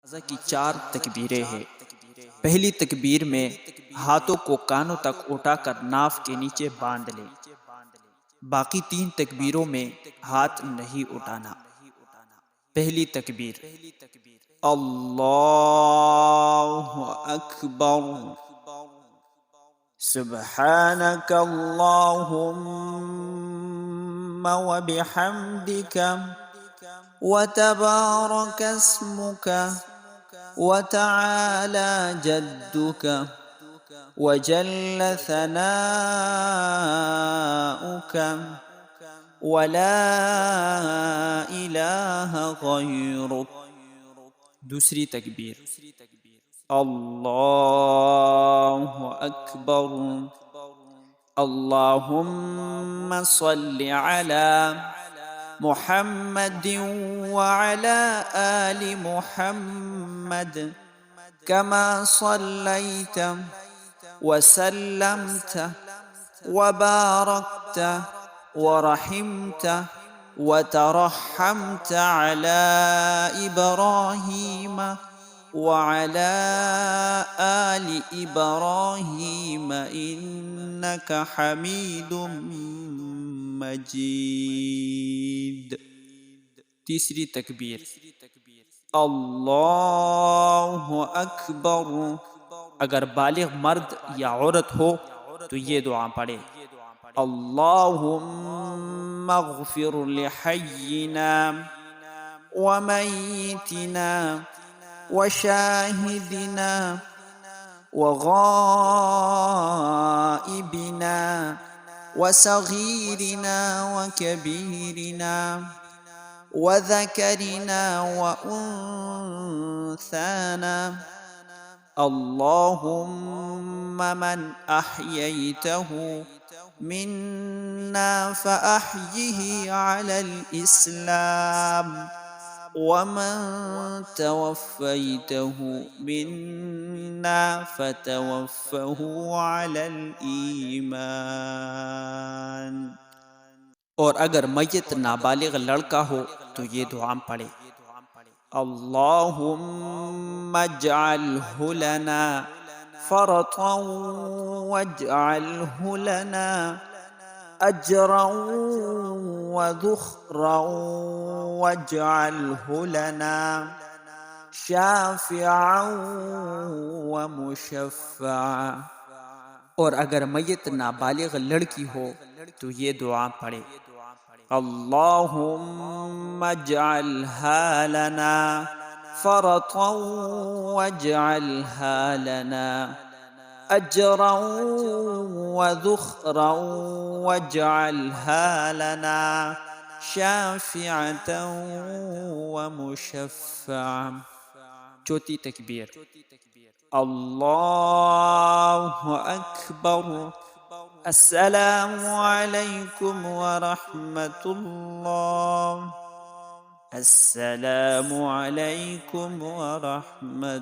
नमाज़ की 4 तकबीरें हैं। पहली तकबीर में हाथों को कानों तक उठाकर नाफ के नीचे बांध लें। बाकी 3 तकबीरों में हाथ नहीं उठाना। पहली तकबीर अल्लाहु अकबर। सुब्हानक अल्लाहुम्मा व बिहम्दिका व तबारक अस्मुक व तआला जद्दुक व जल्ल सनाउक व ला इलाहा गैरुक। दूसरी तकबीर अल्लाहु अकबर। अल्लाहुम्मा सल्लि अला मुहम्मद व अला आलि मुहम्मद कमा सल्लैत व सल्लमत व बारकत व रहिमत व तरहमत अला इब्राहीम व अला आलि इब्राहीम इन्नक हमीदुम मजीद। तीसरी तकबीर अल्लाहु अकबर। अगर बालिग मर्द या औरत हो तो ये दुआ पढ़े अल्लाहुम्मा अग़फ़िर लिहय्यिना व मय्यितिना व शाहिदिना व गाइबिना व सगीरिना व कबीरिना व ज़करिना व उन्साना। अल्लाहुम्मा मन अह्यैतहु मिन्ना फ़अह्यिही अलल इस्लाम व मन तवफ़्फ़ैतहु मिन्ना फ़तवफ़्फ़हु अलल ईमान। और अगर मय्यत नाबालिग लड़का हो तो ये दुआ पढ़े अल्लाहुम्मा अज्अल्हु लना फ़रतन वज्अल्हु लना अज्रन व ज़ुख़रन वज्अल्हु लना शाफ़िअन व मुशफ़्फ़अ। और अगर मय्यत नाबालिग लड़की हो तो ये दुआ पढ़े अल्लाहुम्मा अज्अल्हा लना फ़रतन वज्अल्हा लना अज्रन व ज़ुख़रन वज्अल्हा लना शाफ़िअतन व मुशफ़्फ़अ। चौथी तकबीर अल्लाहु अकबर। अस्सलामु अलैकुम व रहमतुल्लाह। अस्सलामु अलैकुम व रहमतुल्लाह।